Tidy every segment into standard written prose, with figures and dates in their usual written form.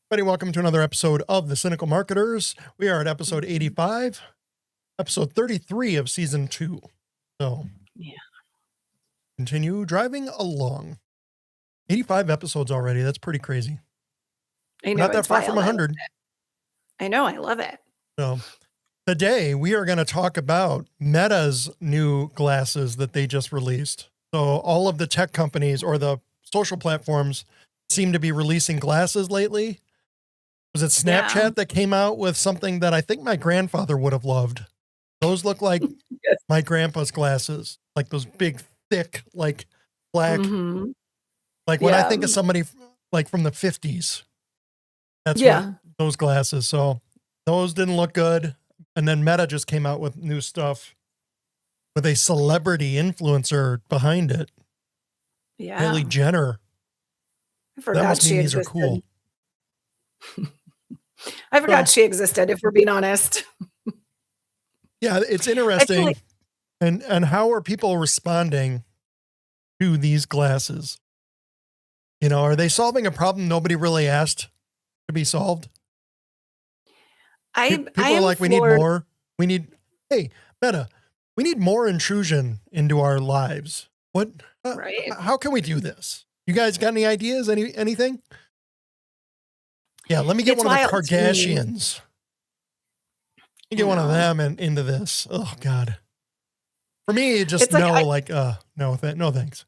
Everybody, welcome to another episode of The Cynical Marketers. We are at episode 85, episode 33 of season 2. So, yeah, continue driving along. 85 episodes already. That's pretty crazy. I know. Not that It's far from wild. 100. I know. I love it. So, today we are going to talk about Meta's new glasses that they just released. So, all of the tech companies or the social platforms seem to be releasing glasses lately. Was it Snapchat that came out with something that I think my grandfather would have loved? Those look like Yes. my grandpa's glasses, like those big, thick, like black. Mhm. Like when I think of somebody like from the 50s, that's what those glasses. So those didn't look good. And then Meta just came out with new stuff with a celebrity influencer behind it. Yeah. Kylie Jenner. I forgot she these are existed. cool. I forgot she existed, if we're being honest. Yeah, it's interesting. And how are people responding to these glasses? You know, are they solving a problem nobody really asked to be solved? People are like, we need more. We need, hey, Meta, we need more intrusion into our lives. What? Right. How can we do this? You guys got any ideas? Anything? Yeah, let me get one of the Kardashians. Let me get one of them into this. Oh God. For me, just no thanks.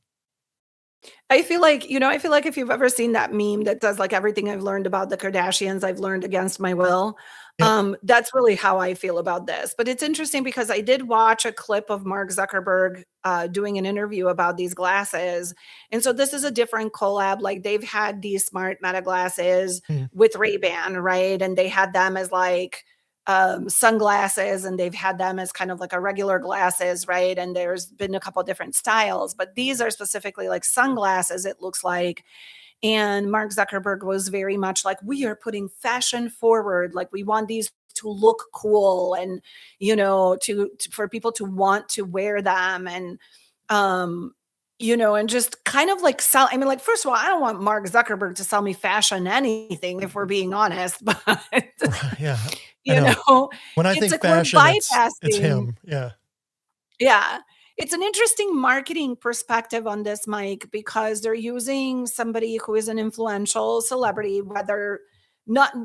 I feel like if you've ever seen that meme that does like everything I've learned about the Kardashians, I've learned against my will. Yep. That's really how I feel about this. But it's interesting because I did watch a clip of Mark Zuckerberg doing an interview about these glasses. And so this is a different collab. Like they've had these smart Meta glasses with Rebrand, right? And they had them as like sunglasses, and they've had them as kind of like a regular glasses, right? And there's been a couple different styles, but these are specifically like sunglasses, it looks like. And Mark Zuckerberg was very much like, we are putting fashion forward. Like we want these to look cool and, you know, to for people to want to wear them. And, you know, and just kind of like sell. I mean, like, first of all, I don't want Mark Zuckerberg to sell me fashion anything, if we're being honest, but yeah, you know, when I think like fashion, it's him. Yeah. Yeah. It's an interesting marketing perspective on this, Mike, because they're using somebody who is an influential celebrity,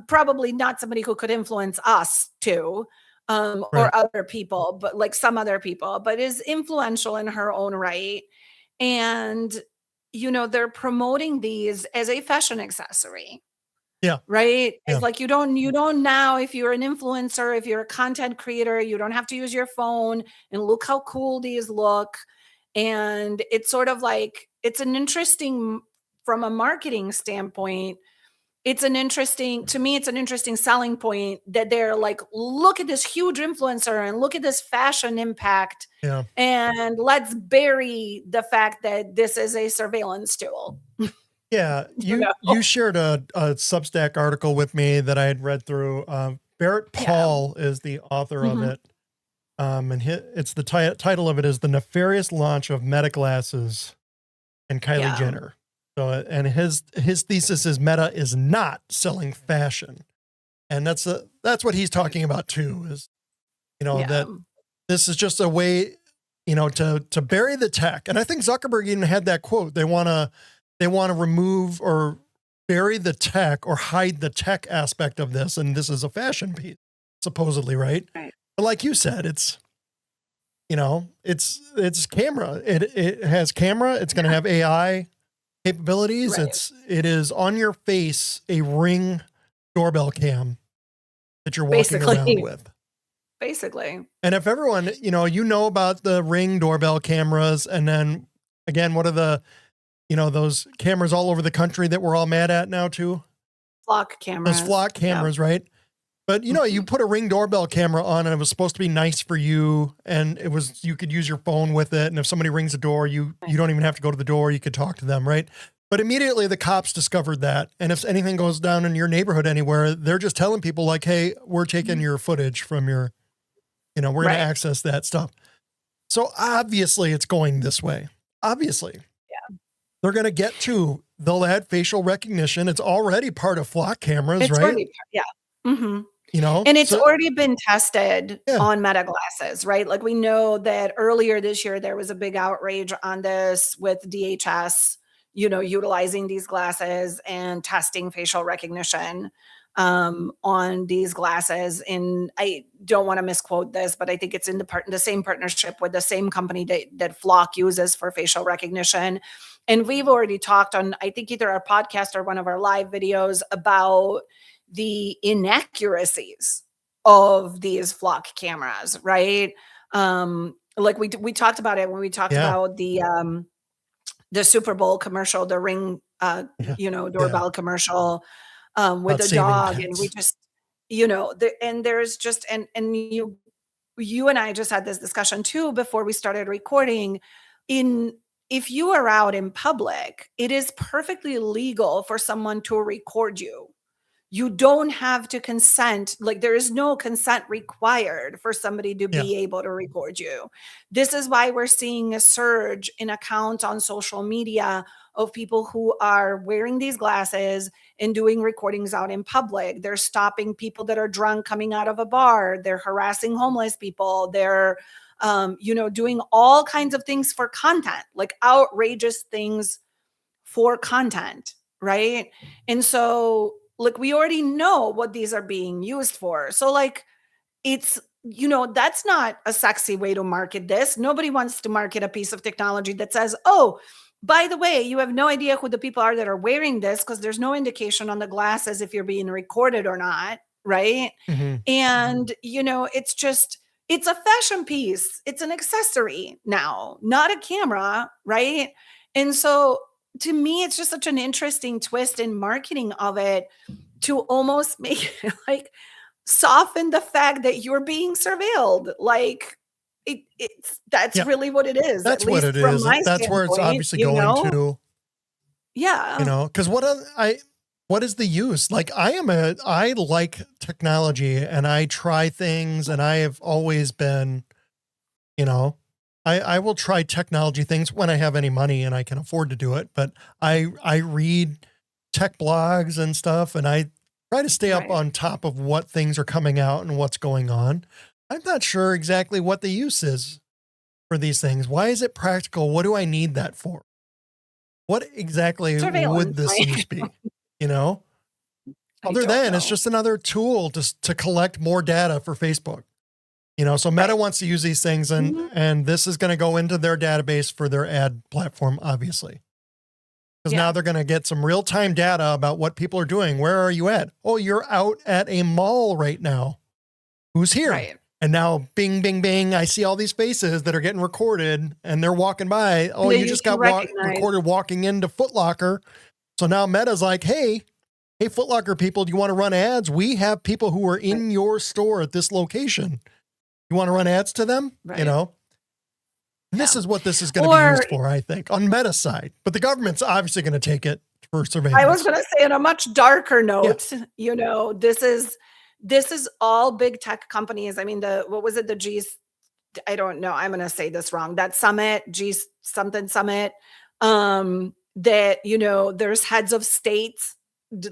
probably not somebody who could influence us too, or other people, but like some other people, but is influential in her own right. And, you know, they're promoting these as a fashion accessory. Yeah. Right. Yeah. It's like you don't now, if you're an influencer, if you're a content creator, you don't have to use your phone, and look how cool these look. And it's sort of like, from a marketing standpoint, it's an interesting selling point that they're like, look at this huge influencer and look at this fashion impact. Yeah. And let's bury the fact that this is a surveillance tool. Yeah, you shared a Substack article with me that I had read through. Barrett Paul is the author of it. And it's the title of it is The Nefarious Launch of Meta Glasses and Kylie Jenner. So, and his thesis is Meta is not selling fashion. And that's what he's talking about too, is, you know, that this is just a way, you know, to bury the tech. And I think Zuckerberg even had that quote. They want to remove or bury the tech or hide the tech aspect of this. And this is a fashion piece, supposedly, right? But like you said, it's, you know, it's camera. It has camera. It's going to have AI capabilities. It is on your face, a Ring doorbell cam that you're walking around with. Basically. And if everyone, you know about the Ring doorbell cameras, and then again, what are the, you know, those cameras all over the country that we're all mad at now too? Flock cameras. Those flock cameras, right? But, you know, you put a Ring doorbell camera on and it was supposed to be nice for you. And you could use your phone with it. And if somebody rings the door, you don't even have to go to the door. You could talk to them, right? But immediately the cops discovered that. And if anything goes down in your neighborhood anywhere, they're just telling people like, hey, we're taking your footage from your, you know, we're going to access that stuff. So obviously it's going this way. Obviously. Yeah. they're going to get to, they'll add facial recognition. It's already part of flock cameras, It's right? already, yeah. Mm-hmm. You know, and it's already been tested Yeah. on Meta glasses, right? Like we know that earlier this year, there was a big outrage on this with DHS, utilizing these glasses and testing facial recognition on these glasses. And I don't want to misquote this, but I think it's in the same partnership with the same company that Flock uses for facial recognition. And we've already talked on, I think, either our podcast or one of our live videos about the inaccuracies of these Flock cameras, right? Like we talked about it when we talked about the Super Bowl commercial, the Ring, doorbell commercial, with a dog, and we just, and there's just, and you and I just had this discussion too before we started recording. If you are out in public, it is perfectly legal for someone to record you. You don't have to consent. Like there is no consent required for somebody to be able to record you. This is why we're seeing a surge in accounts on social media of people who are wearing these glasses and doing recordings out in public. They're stopping people that are drunk coming out of a bar. They're harassing homeless people. They're, doing all kinds of things for content, like outrageous things for content, right? And so, like, we already know what these are being used for. So, like, it's, that's not a sexy way to market this. Nobody wants to market a piece of technology that says, oh, by the way, you have no idea who the people are that are wearing this because there's no indication on the glasses if you're being recorded or not, right? Mm-hmm. And, it's a fashion piece. It's an accessory now, not a camera, right? And so, to me, it's just such an interesting twist in marketing of it to almost make it like soften the fact that you're being surveilled. Like that's really what it is. That's what it is. That's where it's obviously going to. Yeah. Because what is the use? Like I like technology and I try things and I have always been, I will try technology things when I have any money and I can afford to do it. But I read tech blogs and stuff, and I try to stay up on top of what things are coming out and what's going on. I'm not sure exactly what the use is for these things. Why is it practical? What do I need that for? What exactly would this use be? Other than it's just another tool to collect more data for Facebook. So Meta wants to use these things and this is going to go into their database for their ad platform, obviously. Because now they're going to get some real-time data about what people are doing. Where are you at? Oh, you're out at a mall right now. Who's here? Right. And now bing, bing, bing, I see all these faces that are getting recorded and they're walking by. Oh, you just got recorded walking into Foot Locker. So now Meta's like, hey, Foot Locker people, do you want to run ads? We have people who are in your store at this location. You want to run ads to them? Right. This is what this is going to be used for, I think, on Meta's side. But the government's obviously going to take it for surveillance. I was going to say on a much darker note, this is all big tech companies. I mean, what was it? The G's, I don't know. I'm going to say this wrong. That summit, G something summit, that, there's heads of states,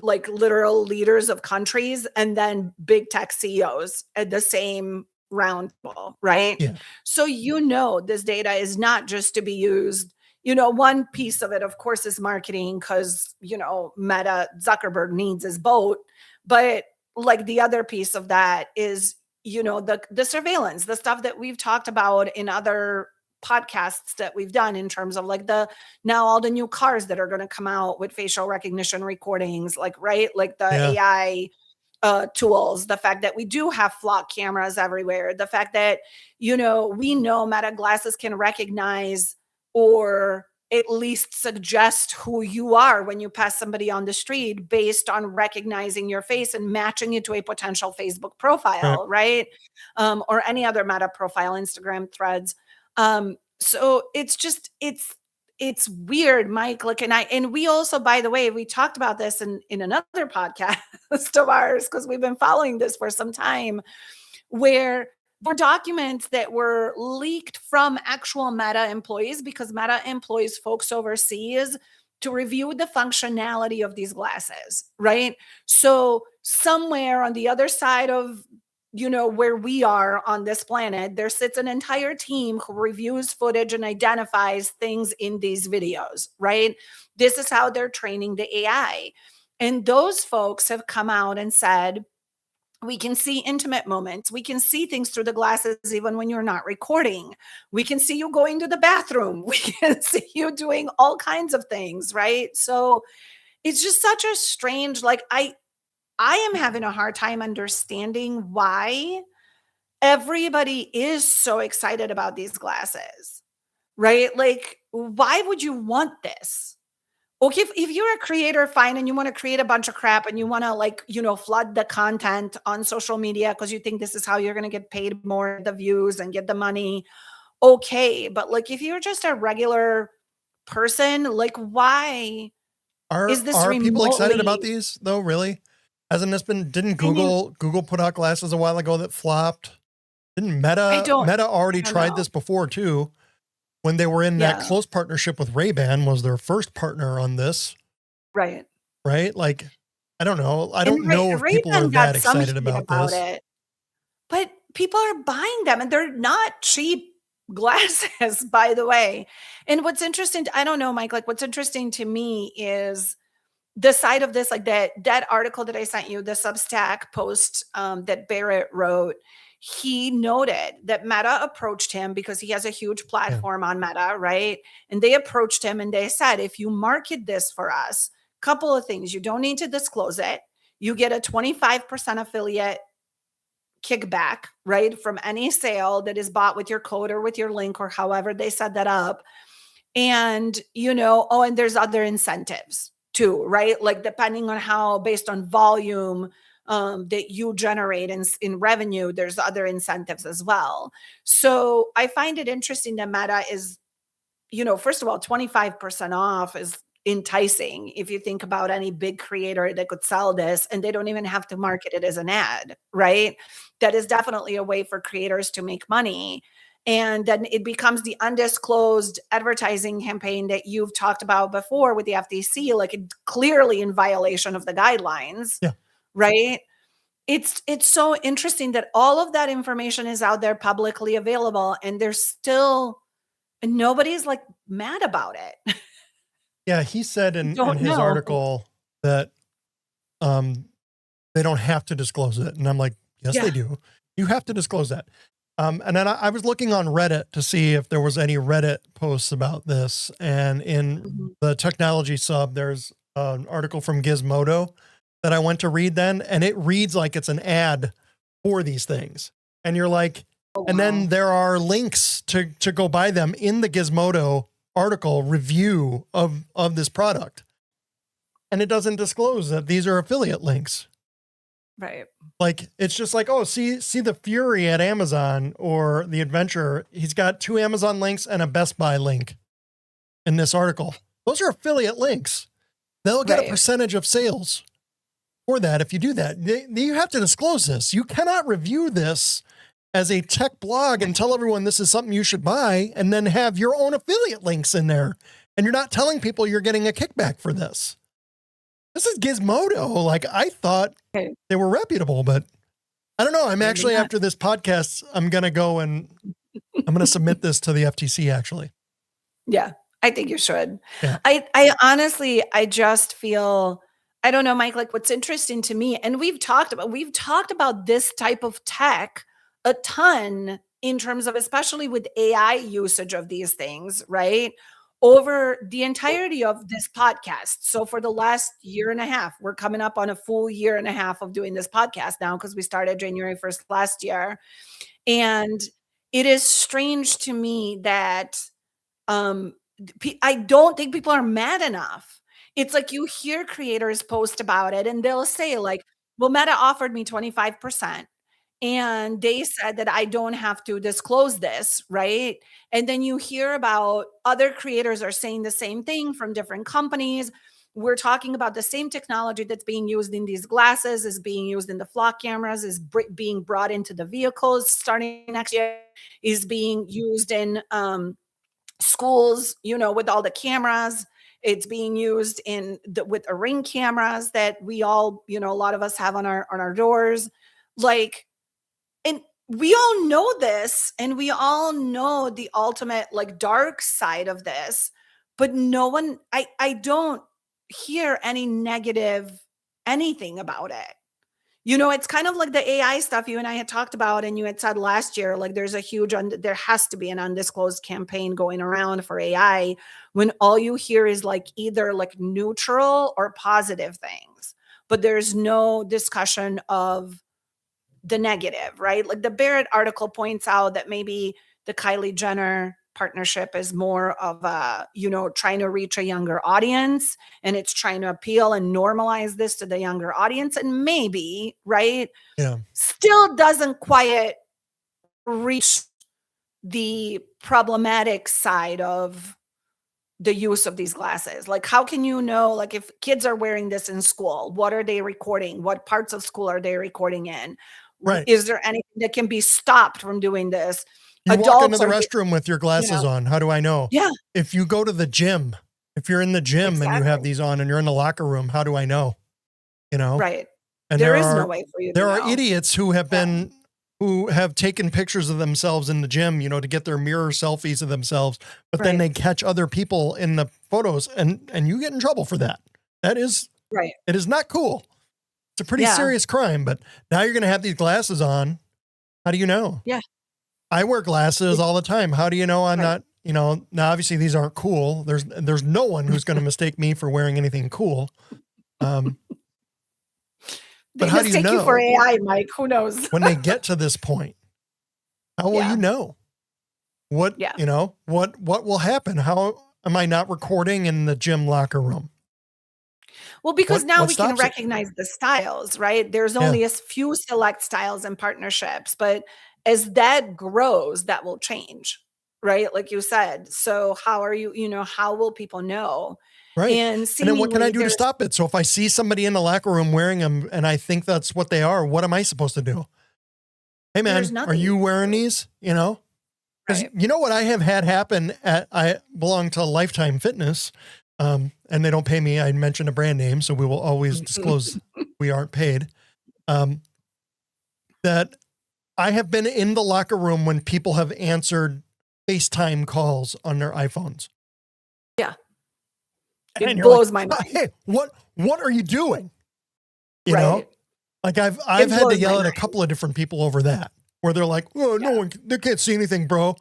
like literal leaders of countries, and then big tech CEOs at the same round table, right? Yeah. So, this data is not just to be used. One piece of it, of course, is marketing because, Meta Zuckerberg needs his boat. But like the other piece of that is, the surveillance, the stuff that we've talked about in other podcasts that we've done in terms of like now all the new cars that are going to come out with facial recognition recordings, like the AI tools, the fact that we do have Flock cameras everywhere, the fact that, we know Meta glasses can recognize or at least suggest who you are when you pass somebody on the street based on recognizing your face and matching it to a potential Facebook profile, right? Or any other Meta profile, Instagram, Threads. So it's weird, Mike. Like, and we also, by the way, we talked about this in another podcast of ours, because we've been following this for some time, where were documents that were leaked from actual Meta employees, because Meta employs folks overseas to review the functionality of these glasses, right? So somewhere on the other side of, where we are on this planet, there sits an entire team who reviews footage and identifies things in these videos, right? This is how they're training the AI. And those folks have come out and said, we can see intimate moments. We can see things through the glasses even when you're not recording. We can see you going to the bathroom. We can see you doing all kinds of things, right? So it's just such a strange, like I am having a hard time understanding why everybody is so excited about these glasses, right? Like, why would you want this? Okay, if you're a creator, fine, and you want to create a bunch of crap and you want to, like, flood the content on social media because you think this is how you're going to get paid more the views and get the money. Okay. But like, if you're just a regular person, like, why is this Are people excited about remotely? these though? Really? Hasn't this been, didn't I mean, Google put out glasses a while ago that flopped? Didn't I don't, Meta I already don't tried know. this before too? When they were in that Yeah. close partnership with Ray-Ban was their first partner on this, Right. right? Like, I don't know. I And don't know if people are Ray-Ban got that some excited heat about about this. it, but people are buying them and they're not cheap glasses, by the way. And what's interesting, I don't know, Mike, like what's interesting to me is the side of this, like that article that I sent you, the Substack post that Barrett wrote. He noted that Meta approached him because he has a huge Yeah. platform on Meta, right? And they approached him and they said, if you market this for us, couple of things, you don't need to disclose it. You get a 25% affiliate kickback, right? From any sale that is bought with your code or with your link or however they set that up. And, oh, and there's other incentives too, right? Like depending on how, based on volume that you generate in revenue, there's other incentives as well. So I find it interesting that Meta is, first of all, 25% off is enticing if you think about any big creator that could sell this and they don't even have to market it as an ad, right? That is definitely a way for creators to make money. And then it becomes the undisclosed advertising campaign that you've talked about before with the FTC, like it clearly in violation of the guidelines, Yeah. right? It's so interesting that all of that information is out there publicly available and there's still and nobody's like mad about it. Yeah. He said I in don't his know. article that, um, they don't have to disclose it. And I'm like, yes, they Yeah. do. You have to disclose that. And then I was looking on Reddit to see if there was any Reddit posts about this. And in Mhm. the technology sub, there's an article from Gizmodo that I went to read then, and it reads like it's an ad for these things. And you're like, Oh, and then wow. there are links to go buy them in the Gizmodo article review of this product. And it doesn't disclose that these are affiliate links. Right. Like, it's just like, oh, see the Fury at Amazon or the Adventure. He's got 2 Amazon links and a Best Buy link in this article. Those are affiliate links. They'll get a Right. percentage of sales for that if you do that. You have to disclose this. You cannot review this as a tech blog and tell everyone this is something you should buy and then have your own affiliate links in there. And you're not telling people you're getting a kickback for this. This is Gizmodo. Like, I thought Okay. they were reputable, but I don't know. I'm Maybe actually, not. after this podcast, I'm going to go and I'm going to submit this to the FTC actually. Yeah, I think you should. Yeah. I honestly, I just feel, I don't know, Mike, like what's interesting to me, and we've talked about this type of tech a ton in terms of especially with AI usage of these things, right? Over the entirety of this podcast. So for the last year and a half, we're coming up on a full year and a half of doing this podcast now because we started January 1st last year. And it is strange to me that I don't think people are mad enough. It's like you hear creators post about it and they'll say like, "Well, Meta offered me 25% and they said that I don't have to disclose this," right? And then you hear about other creators are saying the same thing from different companies. We're talking about the same technology that's being used in these glasses is being used in the flock cameras, is being brought into the vehicles starting next year, is being used in schools, with all the cameras. It's being used with the Ring cameras that we all, a lot of us have on our doors. Like, and we all know this, and we all know the ultimate like dark side of this, but no one, I don't hear any negative anything about it. It's kind of like the AI stuff you and I had talked about, and you had said last year, like there's a huge, there has to be an undisclosed campaign going around for AI, when all you hear is like either like neutral or positive things, but there's no discussion of the negative, right? Like the Barrett article points out that maybe the Kylie Jenner partnership is more of a, trying to reach a younger audience, and it's trying to appeal and normalize this to the younger audience. And maybe, right? Yeah. Still doesn't quite reach the problematic side of the use of these glasses. Like, how can you know, like if kids are wearing this in school, what are they recording? What parts of school are they recording in? Right. Is there anything that can be stopped from doing this? You walk into the restroom with your glasses on. How do I know? Yeah. If you go to the gym, if you're in the gym and you have these on and you're in the locker room, how do I know? Right. And there is no way for you to know. There are idiots who have who have taken pictures of themselves in the gym, to get their mirror selfies of themselves, but then they catch other people in the photos and you get in trouble for that. That is right. It is not cool. It's a pretty serious crime, but now you're going to have these glasses on. How do you know? Yeah. I wear glasses all the time. How do you know I'm not, now obviously these aren't cool. There's no one who's going to mistake me for wearing anything cool. But how do you know? You for AI, Mike? Who knows? When they get to this point, how will you know? What, what will happen? How am I not recording in the gym locker room? Well, because now we can recognize the styles, right? There's only a few select styles and partnerships, but as that grows, that will change, right? Like you said. So how are you, how will people know? Right. And then what can I do to stop it? So if I see somebody in the locker room wearing them and I think that's what they are, what am I supposed to do? Hey man, are you wearing these? Because you know what I have had happen I belong to Lifetime Fitness, and they don't pay me. I mentioned a brand name, so we will always disclose we aren't paid. That I have been in the locker room when people have answered FaceTime calls on their iPhones. Yeah. And it blows my mind. Hey, what are you doing? You know? Like I've had to yell at a couple of different people over that, where they're like, "Oh, no one, they can't see anything, bro.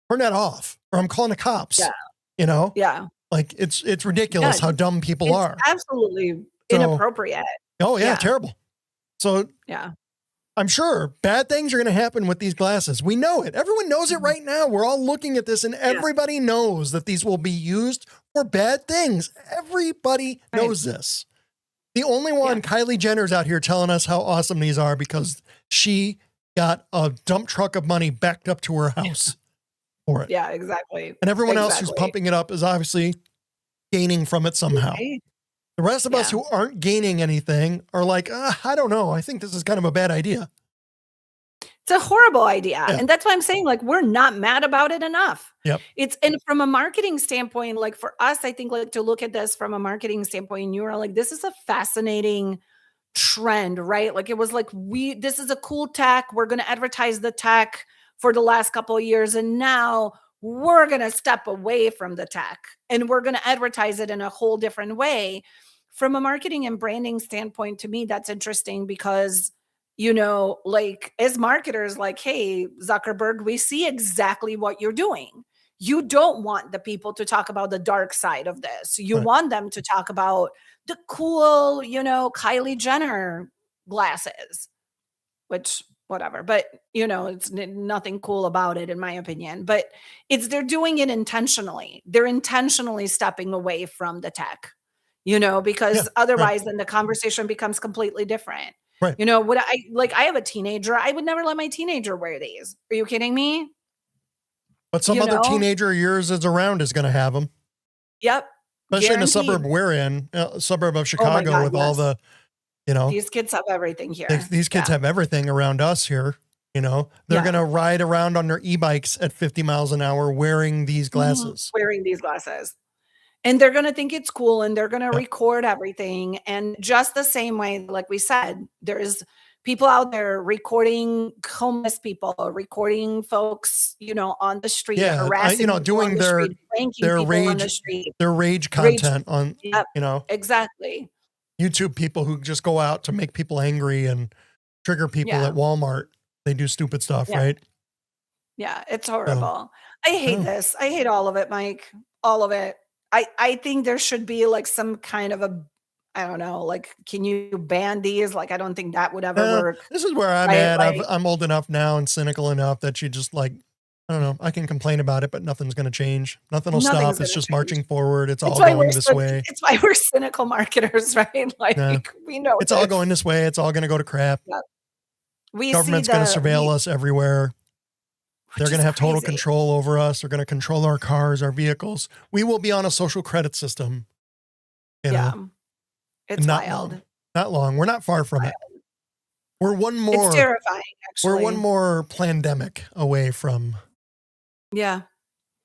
Turn that off, or I'm calling the cops." Yeah. Yeah. Like it's ridiculous how dumb people are. Absolutely inappropriate. Oh yeah, terrible. So yeah. I'm sure bad things are going to happen with these glasses. We know it. Everyone knows it right now. We're all looking at this and everybody knows that these will be used for bad things. Everybody knows this. The only one, Kylie Jenner's out here telling us how awesome these are because she got a dump truck of money backed up to her house for it. Yeah, exactly. And everyone else who's pumping it up is obviously gaining from it somehow. The rest of us who aren't gaining anything are like, I don't know. I think this is kind of a bad idea. It's a horrible idea. And that's why I'm saying, like, we're not mad about it enough. Yep. And from a marketing standpoint, like for us, I think like to look at this from a marketing standpoint, you were like, this is a fascinating trend, right? Like it was like, this is a cool tech. We're going to advertise the tech for the last couple of years. And now we're going to step away from the tech and we're going to advertise it in a whole different way. From a marketing and branding standpoint, to me, that's interesting because, like as marketers, like, hey, Zuckerberg, we see exactly what you're doing. You don't want the people to talk about the dark side of this. You want them to talk about the cool, Kylie Jenner glasses, which whatever, but it's nothing cool about it in my opinion, but they're doing it intentionally. They're intentionally stepping away from the tech. Because otherwise then the conversation becomes completely different. Right. I have a teenager. I would never let my teenager wear these. Are you kidding me? But some other teenager yours is around is going to have them. Yep. Especially in the suburb we're in, suburb of Chicago with all the, these kids have everything here. These kids have everything around us here. They're going to ride around on their e-bikes at 50 miles an hour wearing these glasses. Wearing these glasses. And they're gonna think it's cool, and they're gonna Yep. record everything, and just the same way, like we said, there's people out there recording homeless people, recording folks, on the street, Yeah, harassing people on doing the street, pranking their people on the rage street. their rage Rage. content on, Yep, you know, exactly. YouTube people who just go out to make people angry and trigger people Yeah, at Walmart. They do stupid stuff, yeah, right? yeah, it's So, horrible. I hate oh, this. I hate all of it, Mike, all of it. I think there should be, like, some kind of a I don't know, like, can you ban these? Like, I don't think that would ever work, this is where I'm right? at. Like, I'm old enough now and cynical enough that you just like, I don't know, I can complain about it, but nothing's going to change. Nothing will nothing's stop. It's gonna just change. marching forward. It's It's all why we're going this so way. it's why we're cynical marketers, right? Yeah. Like, we know It's all this. going this way. It's all going to go to crap. Yep. We see Government's going to the surveil we us everywhere. They're which going is to have total crazy. control over us. They're going to control our cars, our vehicles. We will be on a social credit system, you Yeah. know, and It's not wild. long. Not long. We're not far It's from it. wild. We're one It's more terrifying, we're one actually. more pandemic away from Yeah.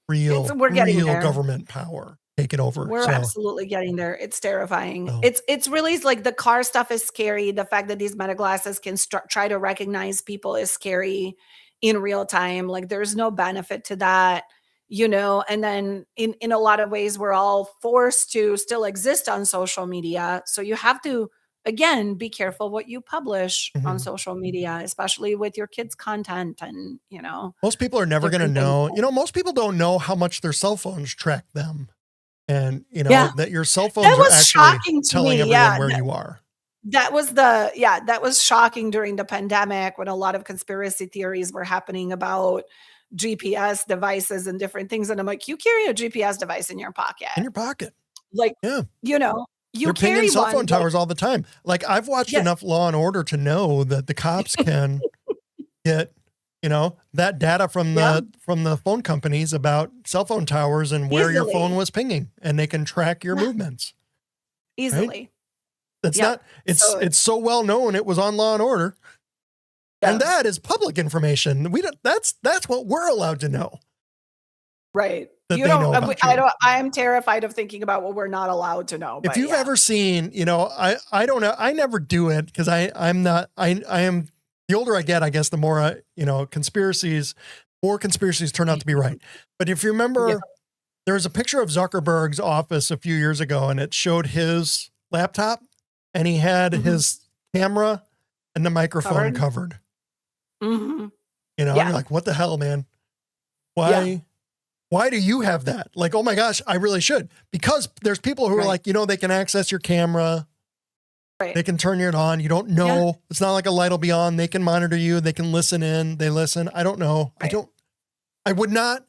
real We're getting real there. government power taking over. We're So, absolutely getting there. It's terrifying. so It's really like the car stuff is scary. The fact that these meta glasses can try to recognize people is scary in real time. Like there's no benefit to that, And then in a lot of ways, we're all forced to still exist on social media. So you have to again be careful what you publish on mhm. social media, especially with your kids' content and Most people are never going to different things. know. Most people don't know how much their cell phones track them, and Yeah, that your cell that phones are was actually shocking to telling me. everyone Yeah. where you are. That was shocking during the pandemic when a lot of conspiracy theories were happening about GPS devices and different things, and I'm like, "You carry a GPS device in your pocket." In your pocket. Like, Yeah. you They're pinging carry cell one, phone like towers all the time. Like, I've watched yes, enough Law and Order to know that the cops can get, that data from yeah, the phone companies about cell phone towers and where your phone easily. was pinging, and they can track your Yeah, movements, right? easily. That's Yep. not So, it's so well known it was on Law and Order. And yeah, that is public information. We don't that's what we're allowed to know right. that You they don't know we about I you. don't I am terrified of thinking about what we're not allowed to know, If but you've yeah. ever seen, I don't know, I never do it because I'm not I am the older I get, I guess the more more conspiracies turn out to be right. But if you Yeah. remember, there was a picture of Zuckerberg's office a few years ago, and it showed his laptop, and he had Mhm. his camera and the microphone Covered? covered. Mhm. And Yeah, you're like, what the hell, man? yeah, Why do you have that? Like, oh my gosh, I really should. Because there's people who are right, like, they can access your camera, right. they can turn it on. You don't Yeah, know. It's not like a light will be on. They can monitor you. They can listen in. They listen. I don't know. right. I would not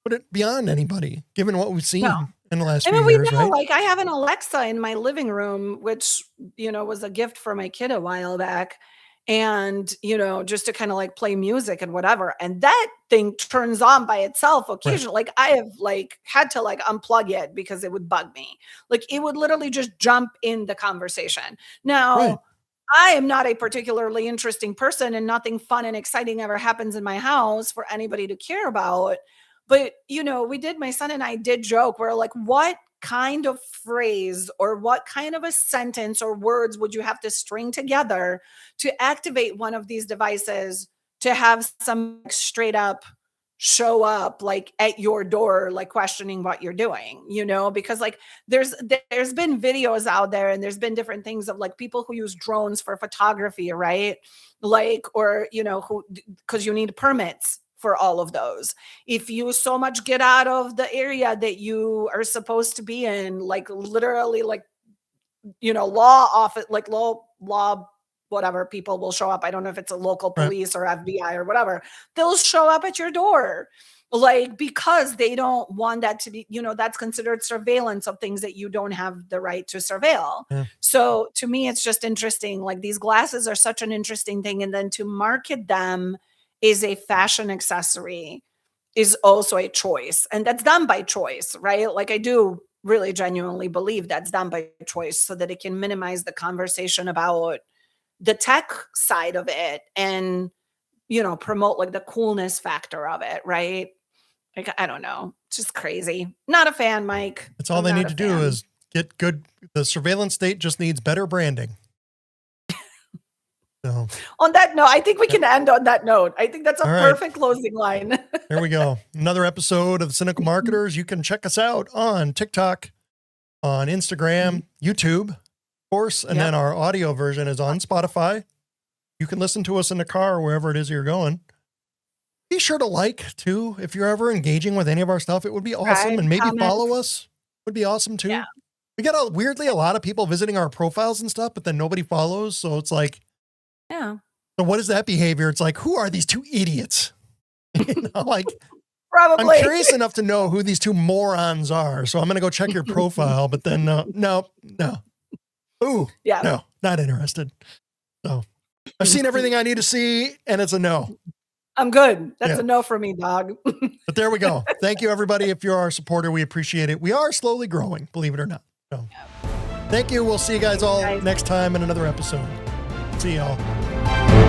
put it beyond anybody, given what we've No. seen in the last I few mean, we years, know, right? like, I have an Alexa in my living room, which, was a gift for my kid a while back. And, just to kind of like play music and whatever. And that thing turns on by itself Right. occasionally. Like I have like had to like unplug it because it would bug me. Like it would literally just jump in the conversation. Right. Now, I am not a particularly interesting person and nothing fun and exciting ever happens in my house for anybody to care about. But, my son and I did joke. We're like, what kind of phrase or what kind of a sentence or words would you have to string together to activate one of these devices to have some straight up show up like at your door like questioning what you're doing, because like there's been videos out there and there's been different things of like people who use drones for photography, right? Like or who because you need permits for all of those. If you so much get out of the area that you are supposed to be in, like literally like law office, like law, whatever people will show up. I don't know if it's a local Right. police or FBI or whatever. They'll show up at your door. Like, because they don't want that to be, that's considered surveillance of things that you don't have the right to surveil. Yeah. So to me, it's just interesting. Like, these glasses are such an interesting thing. And then to market them is a fashion accessory is also a choice. And that's done by choice, right? Like I do really genuinely believe that's done by choice so that it can minimize the conversation about the tech side of it and, promote like the coolness factor of it, right? Like, I don't know. It's just crazy. Not a fan, Mike. That's all I'm they not need a to do fan. is get good. The surveillance state just needs better branding. So On that note, I think we can end on that note. I think that's a All right. perfect closing line. there we go. Another episode of the Cynical Marketers. You can check us out on TikTok, on Instagram, YouTube, of course, and then our audio version is on Spotify. You can listen to us in the car or wherever it is you're going. Be sure to like too. If you're ever engaging with any of our stuff, it would be awesome. And maybe follow us. Would be awesome too. Yeah. We got weirdly a lot of people visiting our profiles and stuff, but then nobody follows. So it's like, Yeah. so what is that behavior? It's like, who are these two idiots? You know, like, Probably. I'm curious enough to know who these two morons are. So I'm going to go check your profile, but then no. Ooh, Yeah. no, not interested. So I've seen everything I need to see and it's a no. I'm good. That's a no for me, dog. But there we go. Thank you, everybody. If you're our supporter, we appreciate it. We are slowly growing, believe it or not. So thank you. We'll see you guys all next time in another episode. See y'all.